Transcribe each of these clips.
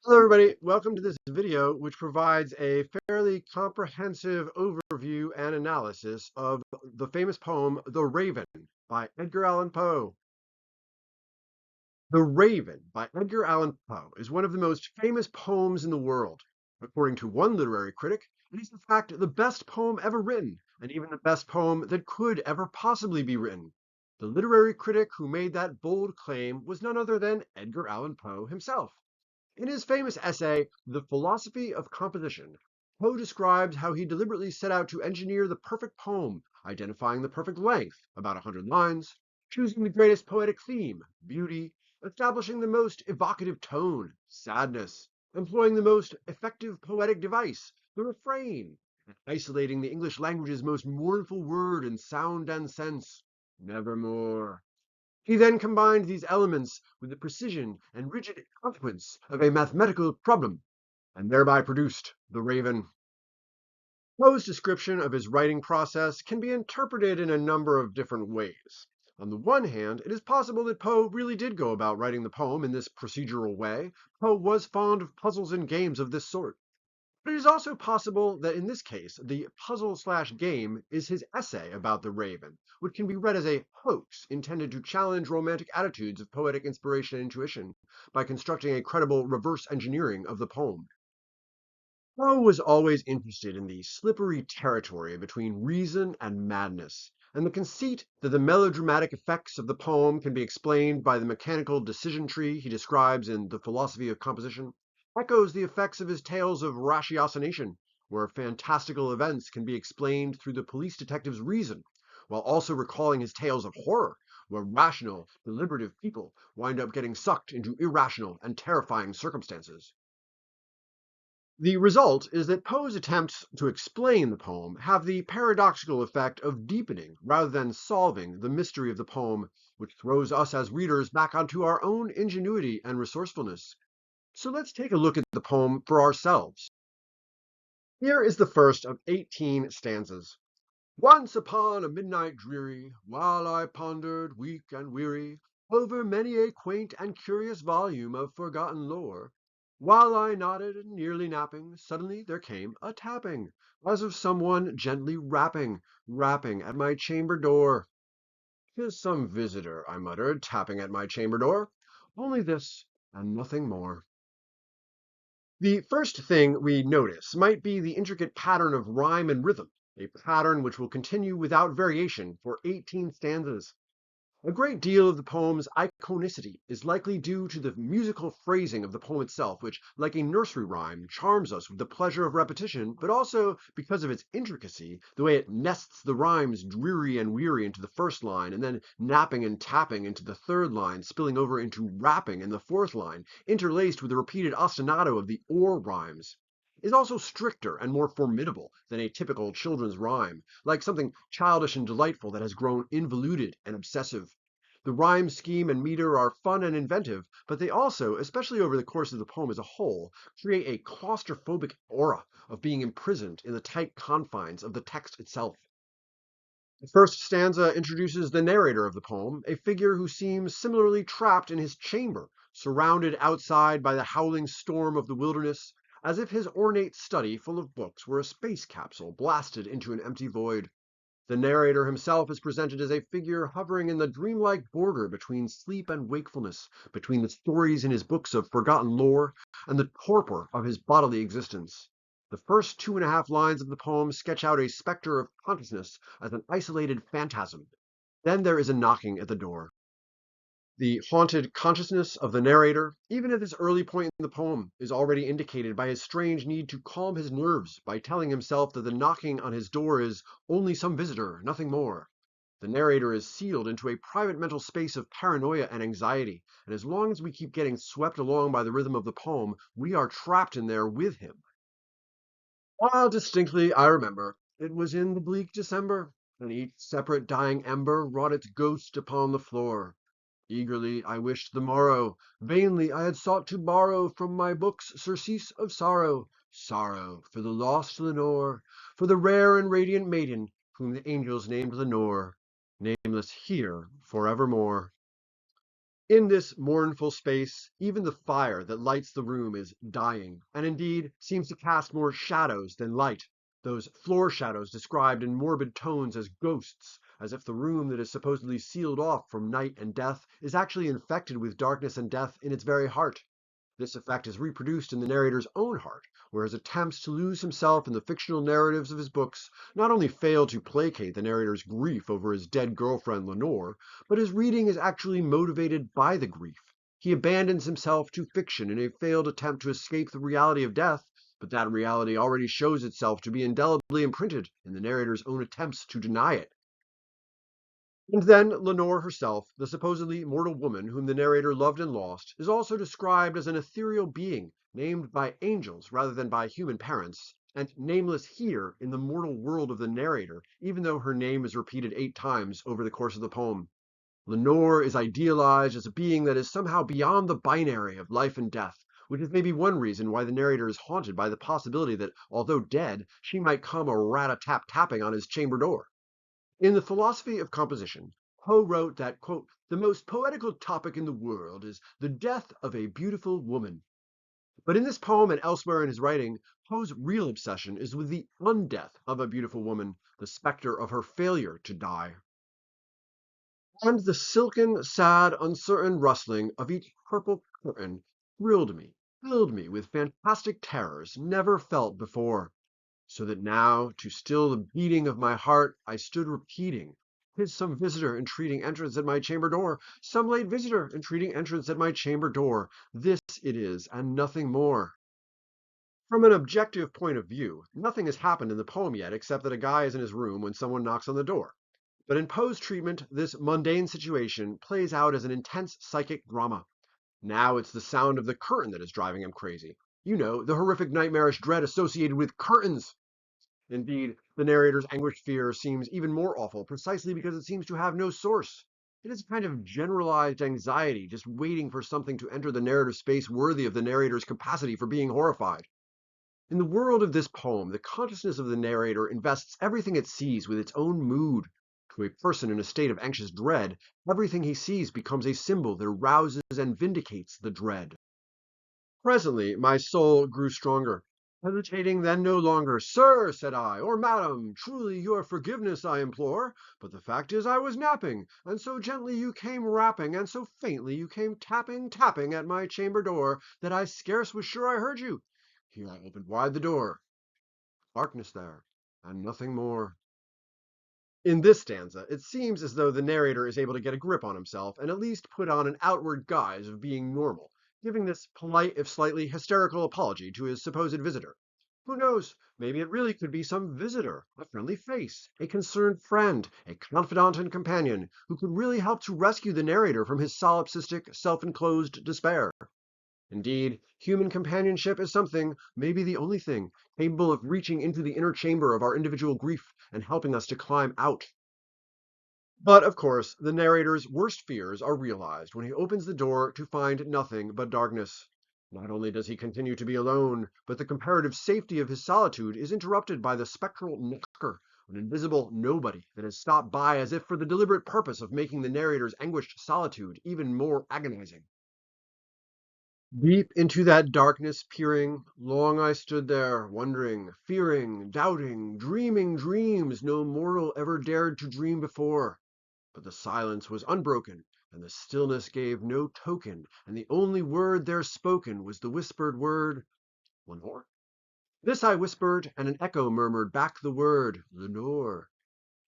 Hello, everybody. Welcome to this video, which provides a fairly comprehensive overview and analysis of the famous poem, The Raven, by Edgar Allan Poe. The Raven, by Edgar Allan Poe, is one of the most famous poems in the world. According to one literary critic, it is in fact the best poem ever written, and even the best poem that could ever possibly be written. The literary critic who made that bold claim was none other than Edgar Allan Poe himself. In his famous essay, The Philosophy of Composition, Poe describes how he deliberately set out to engineer the perfect poem, identifying the perfect length, about 100 lines, choosing the greatest poetic theme, beauty, establishing the most evocative tone, sadness, employing the most effective poetic device, the refrain, and isolating the English language's most mournful word in sound and sense, nevermore. He then combined these elements with the precision and rigid consequence of a mathematical problem, and thereby produced The Raven. Poe's description of his writing process can be interpreted in a number of different ways. On the one hand, it is possible that Poe really did go about writing the poem in this procedural way. Poe was fond of puzzles and games of this sort. But it is also possible that in this case, the puzzle/game is his essay about the raven, which can be read as a hoax intended to challenge romantic attitudes of poetic inspiration and intuition by constructing a credible reverse engineering of the poem. Poe was always interested in the slippery territory between reason and madness, and the conceit that the melodramatic effects of the poem can be explained by the mechanical decision tree he describes in The Philosophy of Composition echoes the effects of his tales of ratiocination, where fantastical events can be explained through the police detective's reason, while also recalling his tales of horror, where rational, deliberative people wind up getting sucked into irrational and terrifying circumstances. The result is that Poe's attempts to explain the poem have the paradoxical effect of deepening rather than solving the mystery of the poem, which throws us as readers back onto our own ingenuity and resourcefulness. So let's take a look at the poem for ourselves. Here is the first of 18 stanzas. Once upon a midnight dreary, while I pondered, weak and weary, over many a quaint and curious volume of forgotten lore, while I nodded, nearly napping, suddenly there came a tapping, as of someone gently rapping at my chamber door. "'Tis some visitor," I muttered, tapping at my chamber door. "Only this, and nothing more." The first thing we notice might be the intricate pattern of rhyme and rhythm, a pattern which will continue without variation for 18 stanzas. A great deal of the poem's iconicity is likely due to the musical phrasing of the poem itself, which, like a nursery rhyme, charms us with the pleasure of repetition, but also, because of its intricacy, the way it nests the rhymes dreary and weary into the first line, and then napping and tapping into the third line, spilling over into rapping in the fourth line, interlaced with the repeated ostinato of the or rhymes, is also stricter and more formidable than a typical children's rhyme, like something childish and delightful that has grown involuted and obsessive. The rhyme scheme and meter are fun and inventive, but they also, especially over the course of the poem as a whole, create a claustrophobic aura of being imprisoned in the tight confines of the text itself. The first stanza introduces the narrator of the poem, a figure who seems similarly trapped in his chamber, surrounded outside by the howling storm of the wilderness, as if his ornate study full of books were a space capsule blasted into an empty void. The narrator himself is presented as a figure hovering in the dreamlike border between sleep and wakefulness, between the stories in his books of forgotten lore and the torpor of his bodily existence. The first 2.5 lines of the poem sketch out a specter of consciousness as an isolated phantasm. Then there is a knocking at the door. The haunted consciousness of the narrator, even at this early point in the poem, is already indicated by his strange need to calm his nerves by telling himself that the knocking on his door is only some visitor, nothing more. The narrator is sealed into a private mental space of paranoia and anxiety, and as long as we keep getting swept along by the rhythm of the poem, we are trapped in there with him. While distinctly I remember, it was in the bleak December, and each separate dying ember wrought its ghost upon the floor. Eagerly I wished the morrow, vainly I had sought to borrow from my books surcease of sorrow, sorrow for the lost Lenore, for the rare and radiant maiden whom the angels named Lenore, nameless here forevermore. In this mournful space, even the fire that lights the room is dying, and indeed seems to cast more shadows than light, those floor shadows described in morbid tones as ghosts, as if the room that is supposedly sealed off from night and death is actually infected with darkness and death in its very heart. This effect is reproduced in the narrator's own heart, where his attempts to lose himself in the fictional narratives of his books not only fail to placate the narrator's grief over his dead girlfriend Lenore, but his reading is actually motivated by the grief. He abandons himself to fiction in a failed attempt to escape the reality of death, but that reality already shows itself to be indelibly imprinted in the narrator's own attempts to deny it. And then Lenore herself, the supposedly mortal woman whom the narrator loved and lost, is also described as an ethereal being, named by angels rather than by human parents, and nameless here in the mortal world of the narrator, even though her name is repeated 8 times over the course of the poem. Lenore is idealized as a being that is somehow beyond the binary of life and death, which is maybe one reason why the narrator is haunted by the possibility that, although dead, she might come a rat-a-tap-tapping on his chamber door. In the philosophy of composition, Poe wrote that, quote, the most poetical topic in the world is the death of a beautiful woman. But in this poem and elsewhere in his writing, Poe's real obsession is with the undeath of a beautiful woman, the specter of her failure to die. And the silken, sad, uncertain rustling of each purple curtain thrilled me, filled me with fantastic terrors never felt before. So that now, to still the beating of my heart, I stood repeating, "'Tis some visitor entreating entrance at my chamber door, some late visitor entreating entrance at my chamber door. This it is, and nothing more." From an objective point of view, nothing has happened in the poem yet except that a guy is in his room when someone knocks on the door. But in Poe's treatment, this mundane situation plays out as an intense psychic drama. Now it's the sound of the curtain that is driving him crazy. You know, the horrific nightmarish dread associated with curtains. Indeed, the narrator's anguished fear seems even more awful precisely because it seems to have no source. It is a kind of generalized anxiety, just waiting for something to enter the narrative space worthy of the narrator's capacity for being horrified. In the world of this poem, the consciousness of the narrator invests everything it sees with its own mood. To a person in a state of anxious dread, everything he sees becomes a symbol that arouses and vindicates the dread. Presently my soul grew stronger. Hesitating then no longer, "Sir," said I, "or madam, truly your forgiveness I implore, but the fact is I was napping, and so gently you came rapping, and so faintly you came tapping, tapping at my chamber door, that I scarce was sure I heard you." Here I opened wide the door. Darkness there, and nothing more. In this stanza, it seems as though the narrator is able to get a grip on himself and at least put on an outward guise of being normal, giving this polite if slightly hysterical apology to his supposed visitor. Who knows? Maybe it really could be some visitor, a friendly face, a concerned friend, a confidant and companion, who could really help to rescue the narrator from his solipsistic, self-enclosed despair. Indeed, human companionship is something, maybe the only thing, capable of reaching into the inner chamber of our individual grief and helping us to climb out. But, of course, the narrator's worst fears are realized when he opens the door to find nothing but darkness. Not only does he continue to be alone, but the comparative safety of his solitude is interrupted by the spectral knocker, an invisible nobody that has stopped by as if for the deliberate purpose of making the narrator's anguished solitude even more agonizing. Deep into that darkness peering, long I stood there, wondering, fearing, doubting, dreaming dreams no mortal ever dared to dream before. But the silence was unbroken, and the stillness gave no token, and the only word there spoken was the whispered word, "Lenore." This I whispered, and an echo murmured back the word, "Lenore."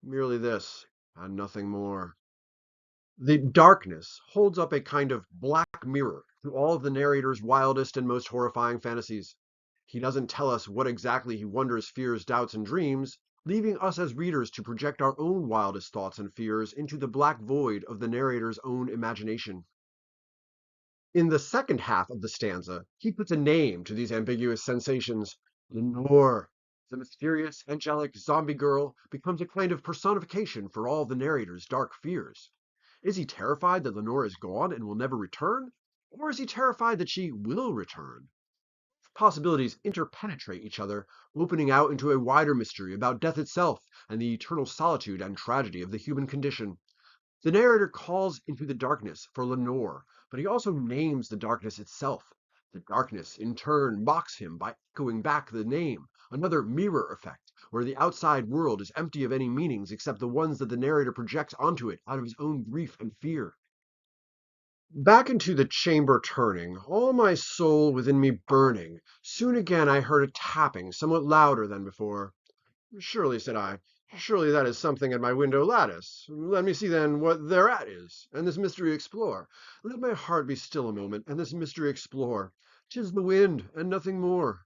Merely this, and nothing more. The darkness holds up a kind of black mirror to all of the narrator's wildest and most horrifying fantasies. He doesn't tell us what exactly he wonders, fears, doubts, and dreams, leaving us as readers to project our own wildest thoughts and fears into the black void of the narrator's own imagination. In the second half of the stanza, he puts a name to these ambiguous sensations. Lenore, the mysterious, angelic zombie girl, becomes a kind of personification for all the narrator's dark fears. Is he terrified that Lenore is gone and will never return? Or is he terrified that she will return? Possibilities interpenetrate each other, opening out into a wider mystery about death itself and the eternal solitude and tragedy of the human condition. The narrator calls into the darkness for Lenore, but he also names the darkness itself. The darkness, in turn, mocks him by echoing back the name, another mirror effect, where the outside world is empty of any meanings except the ones that the narrator projects onto it out of his own grief and fear. Back into the chamber turning, all my soul within me burning, soon again I heard a tapping somewhat louder than before. Surely, said I, surely that is something at my window lattice. Let me see then what thereat is, and this mystery explore. Let my heart be still a moment, and this mystery explore. 'Tis the wind, and nothing more.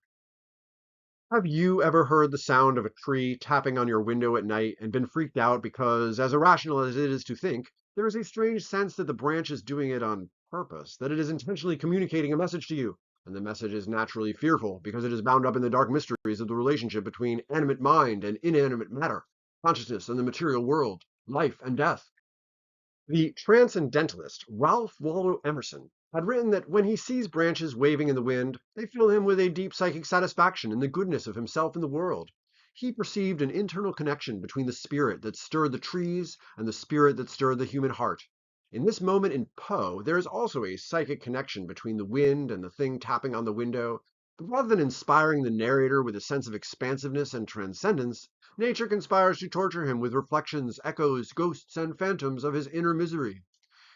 Have you ever heard the sound of a tree tapping on your window at night and been freaked out because, as irrational as it is to think, there is a strange sense that the branch is doing it on purpose, that it is intentionally communicating a message to you? And the message is naturally fearful because it is bound up in the dark mysteries of the relationship between animate mind and inanimate matter, consciousness and the material world, life and death. The transcendentalist Ralph Waldo Emerson had written that when he sees branches waving in the wind, they fill him with a deep psychic satisfaction in the goodness of himself and the world. He perceived an internal connection between the spirit that stirred the trees and the spirit that stirred the human heart. In this moment in Poe, there is also a psychic connection between the wind and the thing tapping on the window, but rather than inspiring the narrator with a sense of expansiveness and transcendence, nature conspires to torture him with reflections, echoes, ghosts, and phantoms of his inner misery.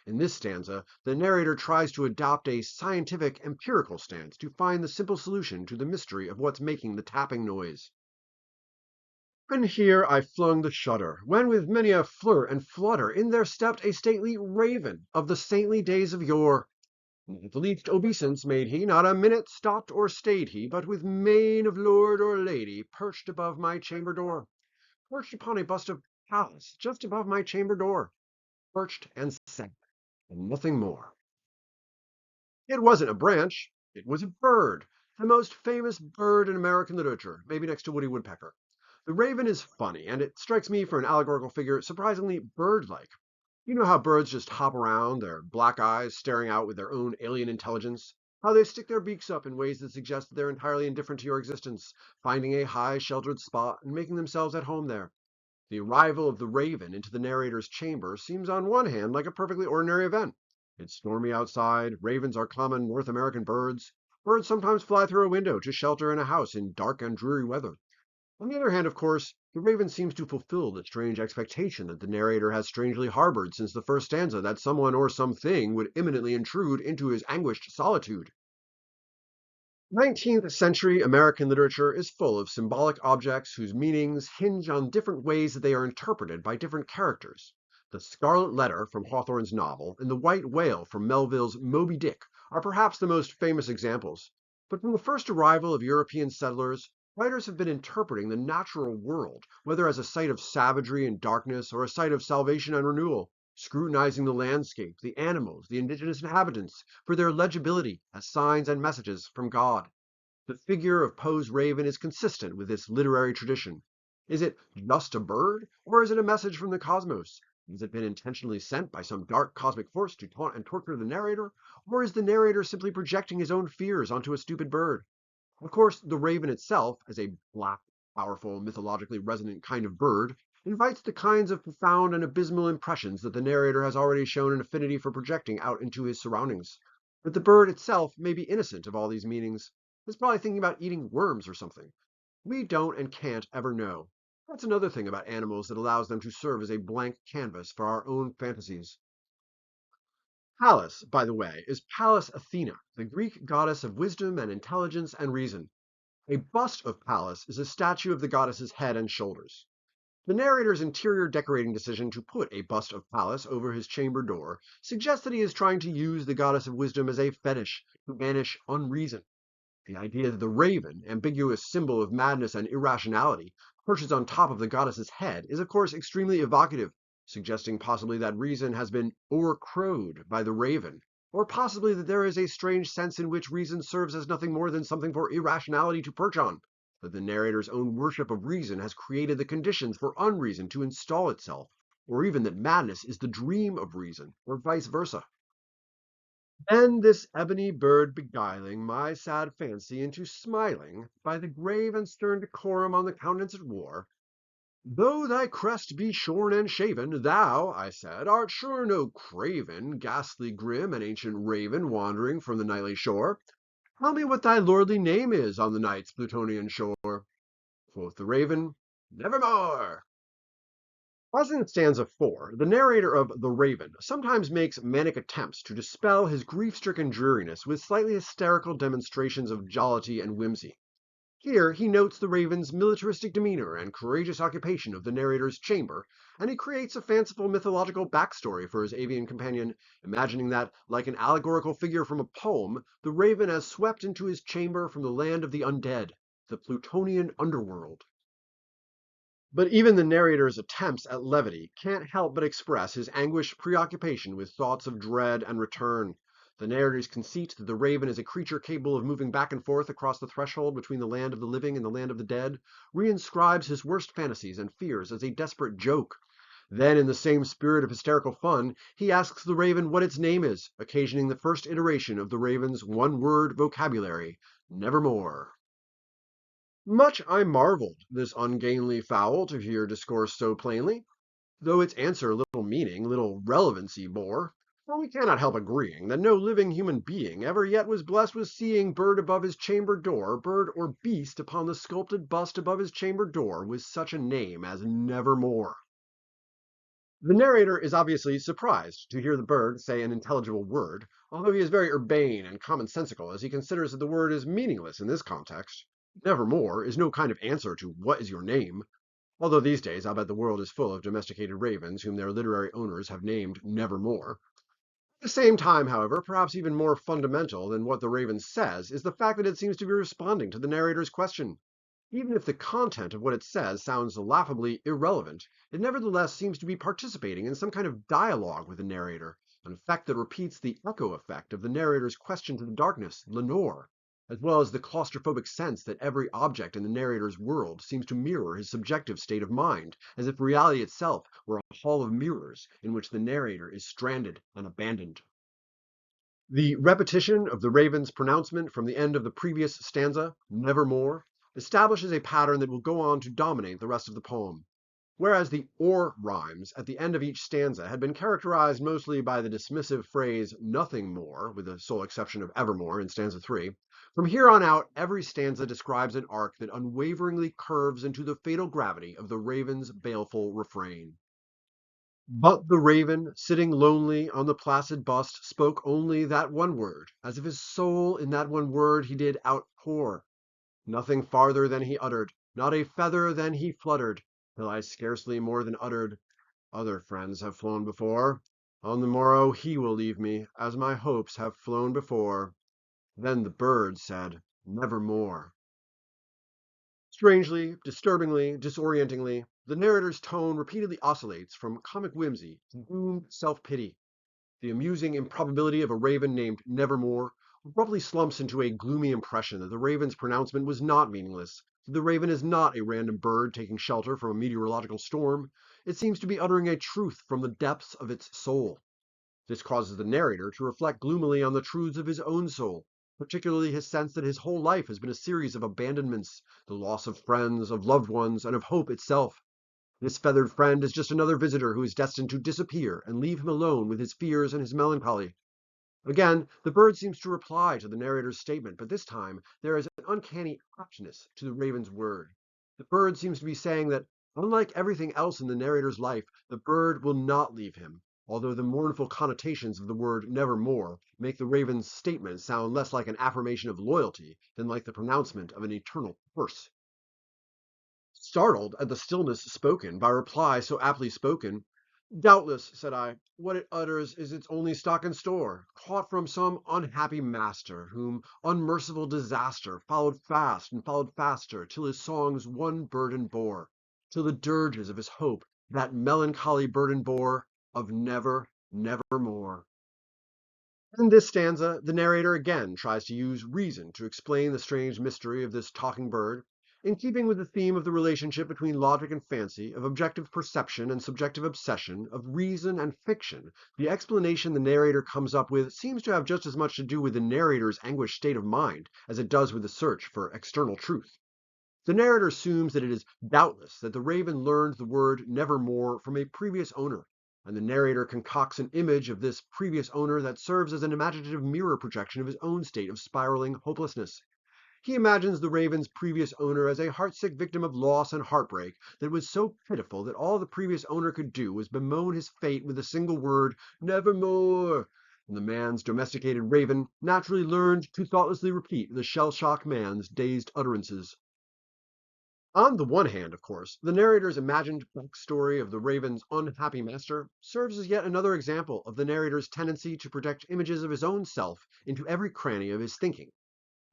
In this stanza, the narrator tries to adopt a scientific, empirical stance to find the simple solution to the mystery of what's making the tapping noise. And here I flung the shutter, when with many a flirt and flutter in there stepped a stately raven of the saintly days of yore. Not the least obeisance made he, not a minute stopped or stayed he, but with mien of lord or lady perched above my chamber door, perched upon a bust of Pallas just above my chamber door, perched and sat, and nothing more. It wasn't a branch, it was a bird, the most famous bird in American literature, maybe next to Woody Woodpecker. The raven is funny, and it strikes me for an allegorical figure surprisingly bird-like. You know how birds just hop around, their black eyes staring out with their own alien intelligence? How they stick their beaks up in ways that suggest that they're entirely indifferent to your existence, finding a high sheltered spot and making themselves at home there. The arrival of the raven into the narrator's chamber seems on one hand like a perfectly ordinary event. It's stormy outside, ravens are common North American birds. Birds sometimes fly through a window to shelter in a house in dark and dreary weather. On the other hand, of course, the raven seems to fulfill the strange expectation that the narrator has strangely harbored since the first stanza that someone or something would imminently intrude into his anguished solitude. 19th century American literature is full of symbolic objects whose meanings hinge on different ways that they are interpreted by different characters. The Scarlet Letter from Hawthorne's novel and the White Whale from Melville's Moby Dick are perhaps the most famous examples. But from the first arrival of European settlers, writers have been interpreting the natural world, whether as a site of savagery and darkness or a site of salvation and renewal, scrutinizing the landscape, the animals, the indigenous inhabitants, for their legibility as signs and messages from God. The figure of Poe's raven is consistent with this literary tradition. Is it just a bird, or is it a message from the cosmos? Has it been intentionally sent by some dark cosmic force to taunt and torture the narrator, or is the narrator simply projecting his own fears onto a stupid bird? Of course, the raven itself, as a black, powerful, mythologically resonant kind of bird, invites the kinds of profound and abysmal impressions that the narrator has already shown an affinity for projecting out into his surroundings. But the bird itself may be innocent of all these meanings. It's probably thinking about eating worms or something. We don't and can't ever know. That's another thing about animals that allows them to serve as a blank canvas for our own fantasies. Pallas, by the way, is Pallas Athena, the Greek goddess of wisdom and intelligence and reason. A bust of Pallas is a statue of the goddess's head and shoulders. The narrator's interior decorating decision to put a bust of Pallas over his chamber door suggests that he is trying to use the goddess of wisdom as a fetish to banish unreason. The idea that the raven, ambiguous symbol of madness and irrationality, perches on top of the goddess's head is of course extremely evocative, suggesting possibly that reason has been o'ercrowed by the raven, or possibly that there is a strange sense in which reason serves as nothing more than something for irrationality to perch on, that the narrator's own worship of reason has created the conditions for unreason to install itself, or even that madness is the dream of reason, or vice versa. And this ebony bird beguiling my sad fancy into smiling, by the grave and stern decorum on the countenance it wore, "Though thy crest be shorn and shaven, thou," I said, "art sure no craven, ghastly grim and ancient raven wandering from the nightly shore. Tell me what thy lordly name is on the night's Plutonian shore." Quoth the raven, "Nevermore." As in stanza 4, the narrator of The Raven sometimes makes manic attempts to dispel his grief-stricken dreariness with slightly hysterical demonstrations of jollity and whimsy. Here he notes the raven's militaristic demeanor and courageous occupation of the narrator's chamber, and he creates a fanciful mythological backstory for his avian companion, imagining that, like an allegorical figure from a poem, the raven has swept into his chamber from the land of the undead, the Plutonian underworld. But even the narrator's attempts at levity can't help but express his anguished preoccupation with thoughts of dread and return. The narrator's conceit that the raven is a creature capable of moving back and forth across the threshold between the land of the living and the land of the dead reinscribes his worst fantasies and fears as a desperate joke. Then, in the same spirit of hysterical fun, he asks the raven what its name is, occasioning the first iteration of the raven's one-word vocabulary, nevermore. Much I marvelled this ungainly fowl to hear discourse so plainly, though its answer little meaning, little relevancy bore. For we cannot help agreeing that no living human being ever yet was blessed with seeing bird above his chamber door, bird or beast upon the sculpted bust above his chamber door, with such a name as Nevermore. The narrator is obviously surprised to hear the bird say an intelligible word, although he is very urbane and commonsensical as he considers that the word is meaningless in this context. Nevermore is no kind of answer to "What is your name?" Although these days I'll bet the world is full of domesticated ravens whom their literary owners have named Nevermore. At the same time, however, perhaps even more fundamental than what the raven says is the fact that it seems to be responding to the narrator's question. Even if the content of what it says sounds laughably irrelevant, it nevertheless seems to be participating in some kind of dialogue with the narrator, an effect that repeats the echo effect of the narrator's question to the darkness, Lenore, as well as the claustrophobic sense that every object in the narrator's world seems to mirror his subjective state of mind, as if reality itself were a hall of mirrors in which the narrator is stranded and abandoned. The repetition of the raven's pronouncement from the end of the previous stanza, "Nevermore," establishes a pattern that will go on to dominate the rest of the poem. Whereas the "or" rhymes at the end of each stanza had been characterized mostly by the dismissive phrase "nothing more," with the sole exception of "evermore" in stanza 3, from here on out every stanza describes an arc that unwaveringly curves into the fatal gravity of the raven's baleful refrain. But the raven, sitting lonely on the placid bust, spoke only that one word, as if his soul in that one word he did outpour. Nothing farther than he uttered, not a feather than he fluttered, till I scarcely more than uttered, "Other friends have flown before. On the morrow he will leave me, as my hopes have flown before." Then the bird said, "Nevermore." Strangely, disturbingly, disorientingly, the narrator's tone repeatedly oscillates from comic whimsy to doomed self-pity. The amusing improbability of a raven named Nevermore abruptly slumps into a gloomy impression that the raven's pronouncement was not meaningless, that the raven is not a random bird taking shelter from a meteorological storm. It seems to be uttering a truth from the depths of its soul. This causes the narrator to reflect gloomily on the truths of his own soul, particularly his sense that his whole life has been a series of abandonments, the loss of friends, of loved ones, and of hope itself. This feathered friend is just another visitor who is destined to disappear and leave him alone with his fears and his melancholy. Again, the bird seems to reply to the narrator's statement, but this time there is an uncanny aptness to the raven's word. The bird seems to be saying that, unlike everything else in the narrator's life, the bird will not leave him, although the mournful connotations of the word "nevermore" make the raven's statement sound less like an affirmation of loyalty than like the pronouncement of an eternal curse. Startled at the stillness spoken by reply so aptly spoken, "Doubtless," said I, "what it utters is its only stock and store, caught from some unhappy master, whom unmerciful disaster followed fast and followed faster, till his songs one burden bore, till the dirges of his hope that melancholy burden bore, of never, nevermore." In this stanza, the narrator again tries to use reason to explain the strange mystery of this talking bird. In keeping with the theme of the relationship between logic and fancy, of objective perception and subjective obsession, of reason and fiction, the explanation the narrator comes up with seems to have just as much to do with the narrator's anguished state of mind as it does with the search for external truth. The narrator assumes that it is doubtless that the raven learned the word nevermore from a previous owner, and the narrator concocts an image of this previous owner that serves as an imaginative mirror projection of his own state of spiraling hopelessness. He imagines the raven's previous owner as a heartsick victim of loss and heartbreak that was so pitiful that all the previous owner could do was bemoan his fate with the single word, nevermore. And the man's domesticated raven naturally learned to thoughtlessly repeat the shell-shocked man's dazed utterances. On the one hand, of course, the narrator's imagined backstory of the raven's unhappy master serves as yet another example of the narrator's tendency to project images of his own self into every cranny of his thinking.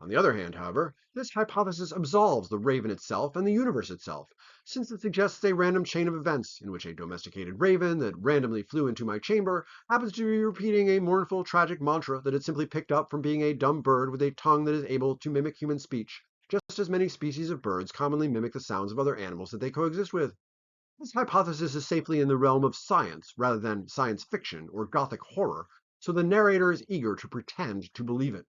On the other hand, however, this hypothesis absolves the raven itself and the universe itself, since it suggests a random chain of events in which a domesticated raven that randomly flew into my chamber happens to be repeating a mournful, tragic mantra that it simply picked up from being a dumb bird with a tongue that is able to mimic human speech, just as many species of birds commonly mimic the sounds of other animals that they coexist with. This hypothesis is safely in the realm of science rather than science fiction or gothic horror, so the narrator is eager to pretend to believe it.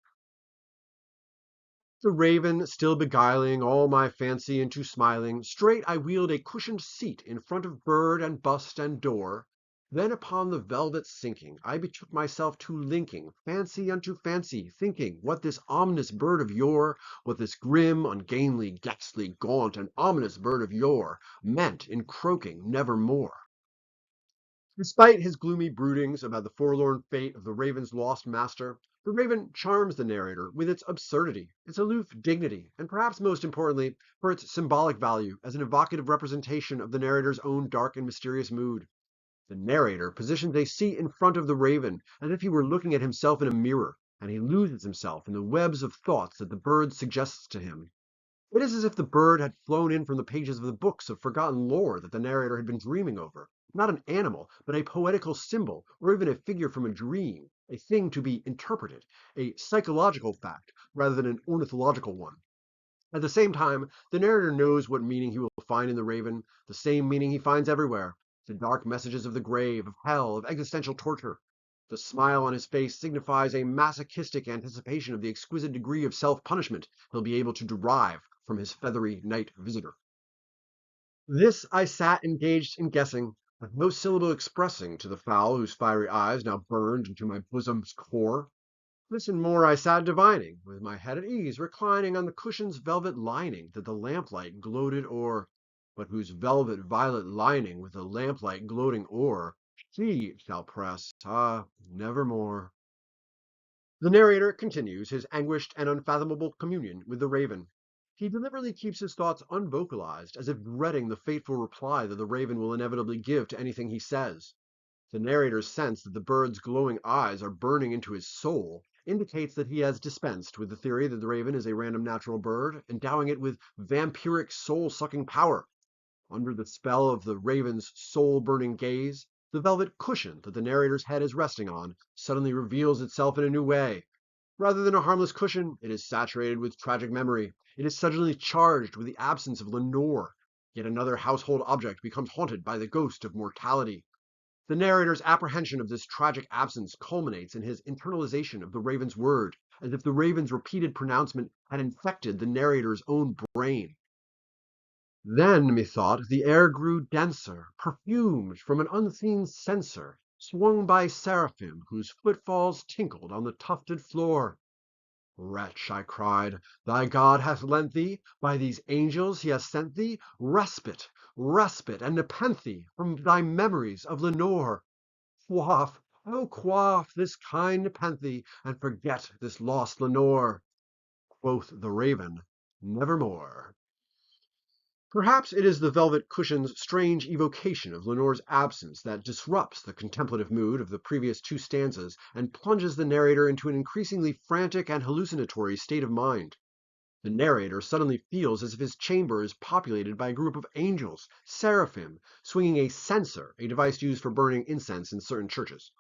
The raven still beguiling all my fancy into smiling, straight I wheeled a cushioned seat in front of bird and bust and door. Then upon the velvet sinking, I betook myself to linking fancy unto fancy, thinking what this ominous bird of yore, what this grim, ungainly, ghastly, gaunt, and ominous bird of yore meant in croaking nevermore. Despite his gloomy broodings about the forlorn fate of the raven's lost master, the raven charms the narrator with its absurdity, its aloof dignity, and perhaps most importantly, for its symbolic value as an evocative representation of the narrator's own dark and mysterious mood. The narrator positions a seat in front of the raven as if he were looking at himself in a mirror, and he loses himself in the webs of thoughts that the bird suggests to him. It is as if the bird had flown in from the pages of the books of forgotten lore that the narrator had been dreaming over. Not an animal, but a poetical symbol, or even a figure from a dream, a thing to be interpreted, a psychological fact rather than an ornithological one. At the same time, the narrator knows what meaning he will find in the raven, the same meaning he finds everywhere, the dark messages of the grave, of hell, of existential torture. The smile on his face signifies a masochistic anticipation of the exquisite degree of self-punishment he'll be able to derive from his feathery night visitor. This I sat engaged in guessing, with no syllable expressing to the fowl whose fiery eyes now burned into my bosom's core. This and more I sat divining, with my head at ease, reclining on the cushion's velvet lining that the lamplight gloated o'er, but whose velvet violet lining with the lamplight gloating o'er, she shall press, ah, nevermore. The narrator continues his anguished and unfathomable communion with the raven. He deliberately keeps his thoughts unvocalized, as if dreading the fateful reply that the raven will inevitably give to anything he says. The narrator's sense that the bird's glowing eyes are burning into his soul indicates that he has dispensed with the theory that the raven is a random natural bird, endowing it with vampiric soul-sucking power. Under the spell of the raven's soul-burning gaze, the velvet cushion that the narrator's head is resting on suddenly reveals itself in a new way. Rather than a harmless cushion, it is saturated with tragic memory. It is suddenly charged with the absence of Lenore. Yet another household object becomes haunted by the ghost of mortality. The narrator's apprehension of this tragic absence culminates in his internalization of the raven's word, as if the raven's repeated pronouncement had infected the narrator's own brain. Then, methought, the air grew denser, perfumed from an unseen censer, swung by seraphim whose footfalls tinkled on the tufted floor. Wretch, I cried, thy God hath lent thee, by these angels he hath sent thee, respite, respite, and nepenthe from thy memories of Lenore. Quaff, oh quaff this kind nepenthe, and forget this lost Lenore. Quoth the raven, nevermore. Perhaps it is the velvet cushion's strange evocation of Lenore's absence that disrupts the contemplative mood of the previous two stanzas and plunges the narrator into an increasingly frantic and hallucinatory state of mind. The narrator suddenly feels as if his chamber is populated by a group of angels, seraphim, swinging a censer, a device used for burning incense in certain churches.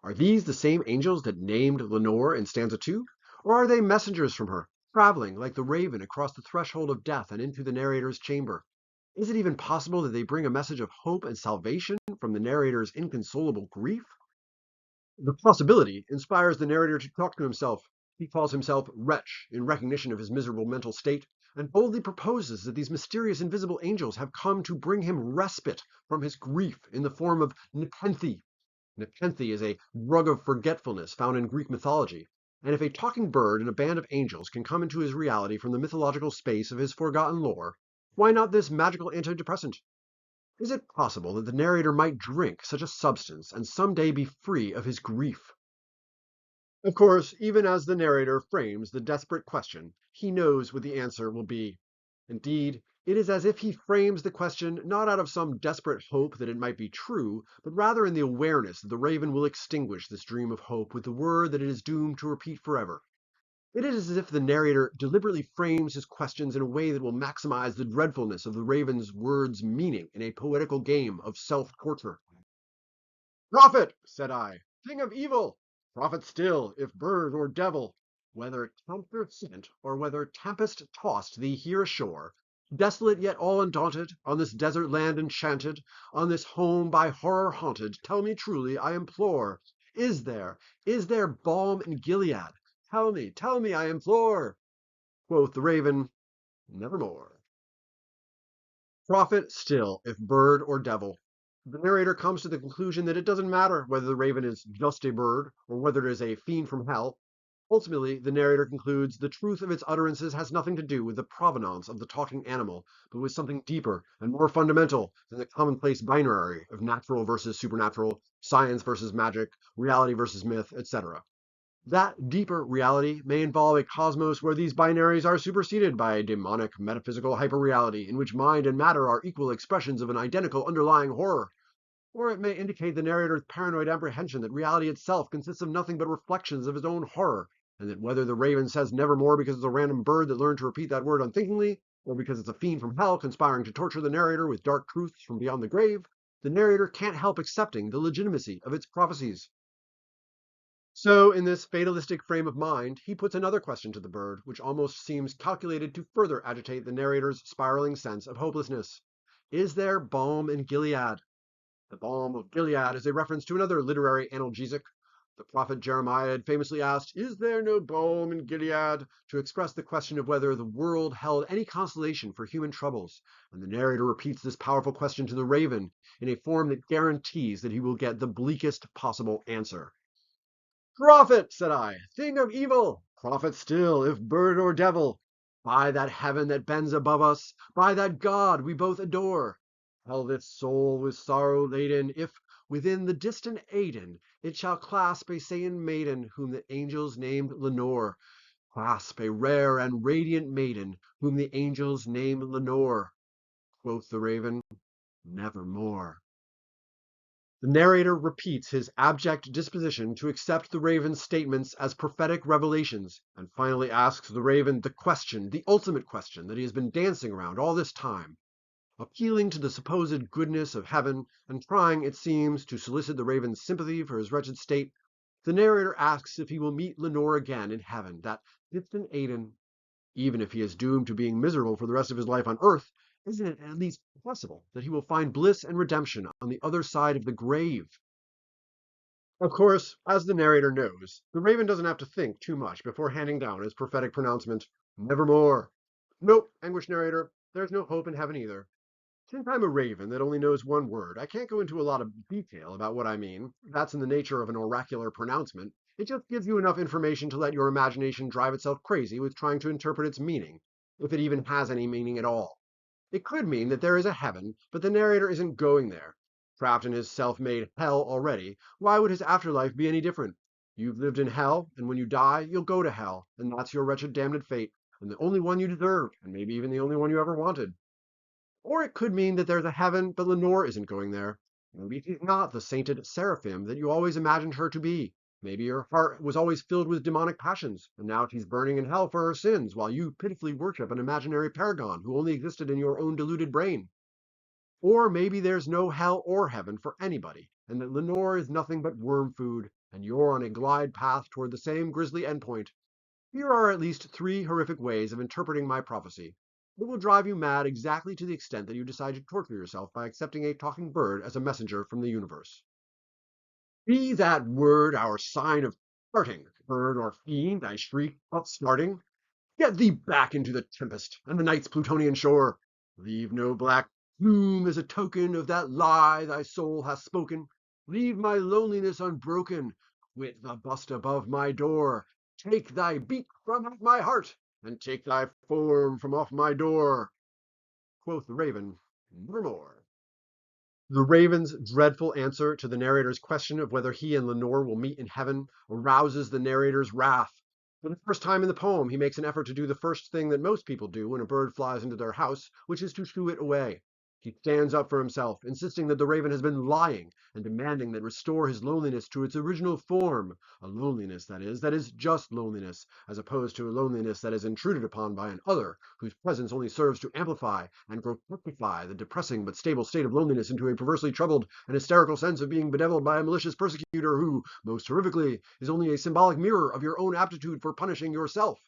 Are these the same angels that named Lenore in stanza 2? Or are they messengers from her, traveling like the raven across the threshold of death and into the narrator's chamber? Is it even possible that they bring a message of hope and salvation from the narrator's inconsolable grief? The possibility inspires the narrator to talk to himself. He calls himself wretch in recognition of his miserable mental state, and boldly proposes that these mysterious invisible angels have come to bring him respite from his grief in the form of nepenthe. Nepenthe is a drug of forgetfulness found in Greek mythology, and if a talking bird and a band of angels can come into his reality from the mythological space of his forgotten lore, why not this magical antidepressant? Is it possible that the narrator might drink such a substance and someday be free of his grief? Of course, even as the narrator frames the desperate question, he knows what the answer will be. Indeed, it is as if he frames the question not out of some desperate hope that it might be true, but rather in the awareness that the raven will extinguish this dream of hope with the word that it is doomed to repeat forever. It is as if the narrator deliberately frames his questions in a way that will maximize the dreadfulness of the raven's words' meaning in a poetical game of self-torture. Prophet, said I, thing of evil, prophet still, if bird or devil, whether tempter sent, or whether tempest tossed thee here ashore, desolate yet all undaunted, on this desert land enchanted, on this home by horror haunted, tell me truly, I implore, is there balm in Gilead? Tell me, I implore. Quoth the raven, nevermore. Prophet still, if bird or devil. The narrator comes to the conclusion that it doesn't matter whether the raven is just a bird or whether it is a fiend from hell. Ultimately, the narrator concludes the truth of its utterances has nothing to do with the provenance of the talking animal, but with something deeper and more fundamental than the commonplace binary of natural versus supernatural, science versus magic, reality versus myth, etc. That deeper reality may involve a cosmos where these binaries are superseded by a demonic metaphysical hyperreality in which mind and matter are equal expressions of an identical underlying horror. Or it may indicate the narrator's paranoid apprehension that reality itself consists of nothing but reflections of his own horror, and that whether the raven says nevermore because it's a random bird that learned to repeat that word unthinkingly, or because it's a fiend from hell conspiring to torture the narrator with dark truths from beyond the grave, the narrator can't help accepting the legitimacy of its prophecies. So, in this fatalistic frame of mind, he puts another question to the bird, which almost seems calculated to further agitate the narrator's spiraling sense of hopelessness. Is there balm in Gilead? The balm of Gilead is a reference to another literary analgesic. The prophet Jeremiah had famously asked, is there no balm in Gilead? To express the question of whether the world held any consolation for human troubles. And the narrator repeats this powerful question to the raven in a form that guarantees that he will get the bleakest possible answer. Prophet, said I, thing of evil, prophet still, if bird or devil, by that heaven that bends above us, by that God we both adore, tell this soul with sorrow laden, if within the distant Aidenn it shall clasp a Saian maiden whom the angels named Lenore, clasp a rare and radiant maiden whom the angels named Lenore. Quoth the raven, nevermore. The narrator repeats his abject disposition to accept the raven's statements as prophetic revelations, and finally asks the raven the question, the ultimate question that he has been dancing around all this time. Appealing to the supposed goodness of heaven, and trying, it seems, to solicit the raven's sympathy for his wretched state, the narrator asks if he will meet Lenore again in heaven, that distant Aidenn. Even if he is doomed to being miserable for the rest of his life on earth, isn't it at least possible that he will find bliss and redemption on the other side of the grave? Of course, as the narrator knows, the raven doesn't have to think too much before handing down his prophetic pronouncement, nevermore. Nope, anguished narrator, there's no hope in heaven either. Since I'm a raven that only knows one word, I can't go into a lot of detail about what I mean. That's in the nature of an oracular pronouncement. It just gives you enough information to let your imagination drive itself crazy with trying to interpret its meaning, if it even has any meaning at all. It could mean that there is a heaven, but the narrator isn't going there. Trapped in his self-made hell already, why would his afterlife be any different? You've lived in hell, and when you die, you'll go to hell, and that's your wretched damned fate, and the only one you deserved, and maybe even the only one you ever wanted. Or it could mean that there's a heaven, but Lenore isn't going there. Maybe she's not the sainted seraphim that you always imagined her to be. Maybe her heart was always filled with demonic passions, and now she's burning in hell for her sins, while you pitifully worship an imaginary paragon who only existed in your own deluded brain. Or maybe there's no hell or heaven for anybody, and that Lenore is nothing but worm food, and you're on a glide path toward the same grisly endpoint. Here are at least three horrific ways of interpreting my prophecy. It will drive you mad exactly to the extent that you decide to torture yourself by accepting a talking bird as a messenger from the universe. Be that word our sign of parting, bird or fiend, I shriek, upstarting. Get thee back into the tempest and the night's Plutonian shore. Leave no black plume as a token of that lie thy soul hath spoken. Leave my loneliness unbroken. Quit the bust above my door. Take thy beak from out my heart, and take thy form from off my door. Quoth the raven, nevermore. The raven's dreadful answer to the narrator's question of whether he and Lenore will meet in heaven arouses the narrator's wrath. For the first time in the poem, he makes an effort to do the first thing that most people do when a bird flies into their house, which is to shoo it away. He stands up for himself, insisting that the raven has been lying, and demanding that restore his loneliness to its original form, a loneliness, that is just loneliness, as opposed to a loneliness that is intruded upon by an other, whose presence only serves to amplify and grotesquify the depressing but stable state of loneliness into a perversely troubled and hysterical sense of being bedeviled by a malicious persecutor who, most horrifically, is only a symbolic mirror of your own aptitude for punishing yourself.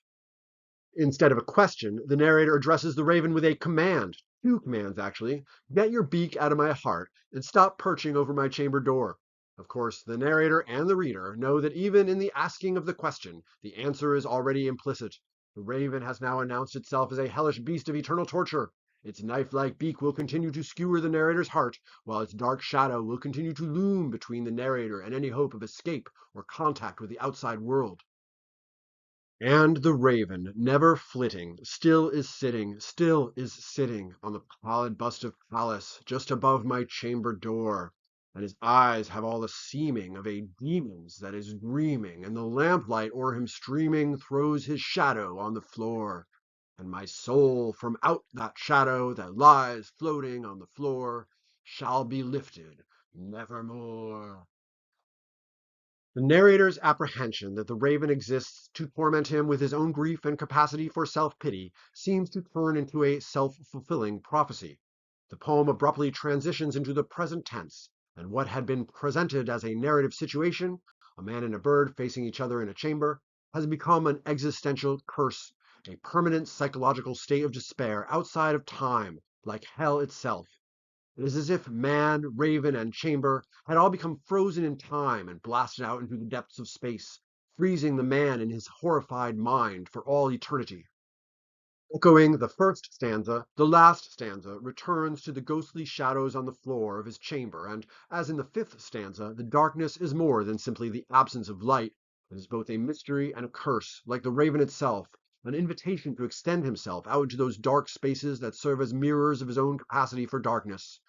Instead of a question, the narrator addresses the raven with a command. Two commands, actually. Get your beak out of my heart and stop perching over my chamber door. Of course, the narrator and the reader know that even in the asking of the question, the answer is already implicit. The raven has now announced itself as a hellish beast of eternal torture. Its knife-like beak will continue to skewer the narrator's heart, while its dark shadow will continue to loom between the narrator and any hope of escape or contact with the outside world. And the raven, never flitting, still is sitting on the pallid bust of Pallas, just above my chamber door. And his eyes have all the seeming of a demon's that is dreaming, and the lamplight o'er him streaming throws his shadow on the floor. And my soul from out that shadow that lies floating on the floor shall be lifted nevermore. The narrator's apprehension that the raven exists to torment him with his own grief and capacity for self-pity seems to turn into a self-fulfilling prophecy. The poem abruptly transitions into the present tense, and what had been presented as a narrative situation, a man and a bird facing each other in a chamber, has become an existential curse, a permanent psychological state of despair outside of time, like hell itself. It is as if man, raven, and chamber had all become frozen in time and blasted out into the depths of space, freezing the man in his horrified mind for all eternity. Echoing the first stanza, the last stanza returns to the ghostly shadows on the floor of his chamber, and, as in the fifth stanza, the darkness is more than simply the absence of light. It is both a mystery and a curse, like the raven itself, an invitation to extend himself out into those dark spaces that serve as mirrors of his own capacity for darkness.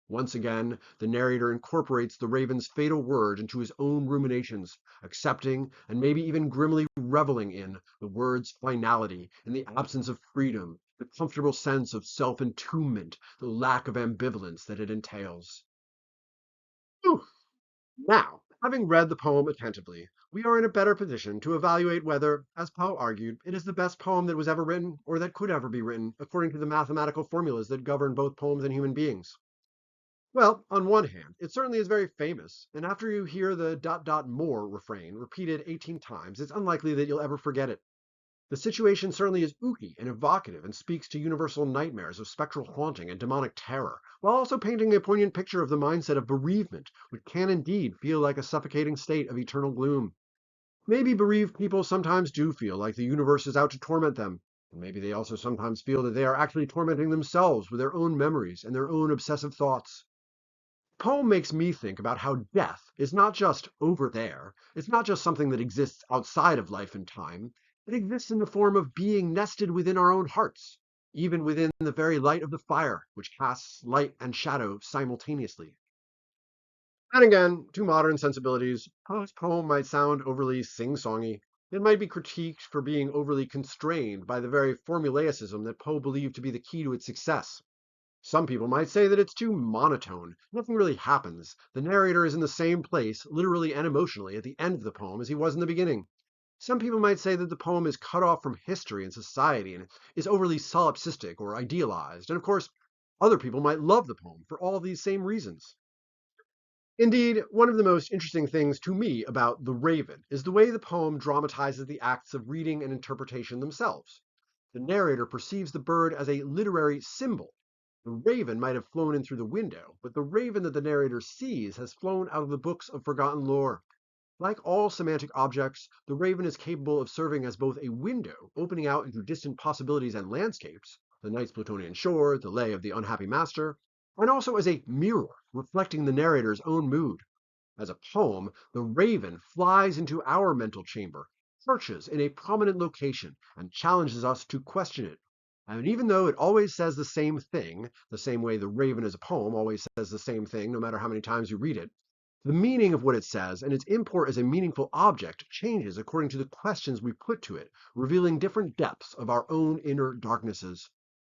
Once again, the narrator incorporates the raven's fatal word into his own ruminations, accepting and maybe even grimly reveling in the word's finality, in the absence of freedom, the comfortable sense of self-entombment, the lack of ambivalence that it entails. Whew. Now, having read the poem attentively, we are in a better position to evaluate whether, as Poe argued, it is the best poem that was ever written or that could ever be written, according to the mathematical formulas that govern both poems and human beings. Well, on one hand, it certainly is very famous, and after you hear the dot dot more refrain repeated 18 times, it's unlikely that you'll ever forget it. The situation certainly is ooky and evocative and speaks to universal nightmares of spectral haunting and demonic terror, while also painting a poignant picture of the mindset of bereavement, which can indeed feel like a suffocating state of eternal gloom. Maybe bereaved people sometimes do feel like the universe is out to torment them, and maybe they also sometimes feel that they are actually tormenting themselves with their own memories and their own obsessive thoughts. Poem makes me think about how death is not just over there. It's not just something that exists outside of life and time. It exists in the form of being nested within our own hearts, even within the very light of the fire, which casts light and shadow simultaneously. And again, to modern sensibilities, Poe's poem might sound overly sing-songy. It might be critiqued for being overly constrained by the very formulaicism that Poe believed to be the key to its success. Some people might say that it's too monotone. Nothing really happens. The narrator is in the same place, literally and emotionally, at the end of the poem as he was in the beginning. Some people might say that the poem is cut off from history and society and is overly solipsistic or idealized. And of course, other people might love the poem for all these same reasons. Indeed, one of the most interesting things to me about The Raven is the way the poem dramatizes the acts of reading and interpretation themselves. The narrator perceives the bird as a literary symbol. The raven might have flown in through the window, but the raven that the narrator sees has flown out of the books of forgotten lore. Like all semantic objects, the raven is capable of serving as both a window opening out into distant possibilities and landscapes, the knight's Plutonian shore, the lay of the unhappy master, and also as a mirror reflecting the narrator's own mood. As a poem, the raven flies into our mental chamber, perches in a prominent location, and challenges us to question it. And even though it always says the same thing, the same way the raven as a poem always says the same thing, no matter how many times you read it, the meaning of what it says and its import as a meaningful object changes according to the questions we put to it, revealing different depths of our own inner darknesses.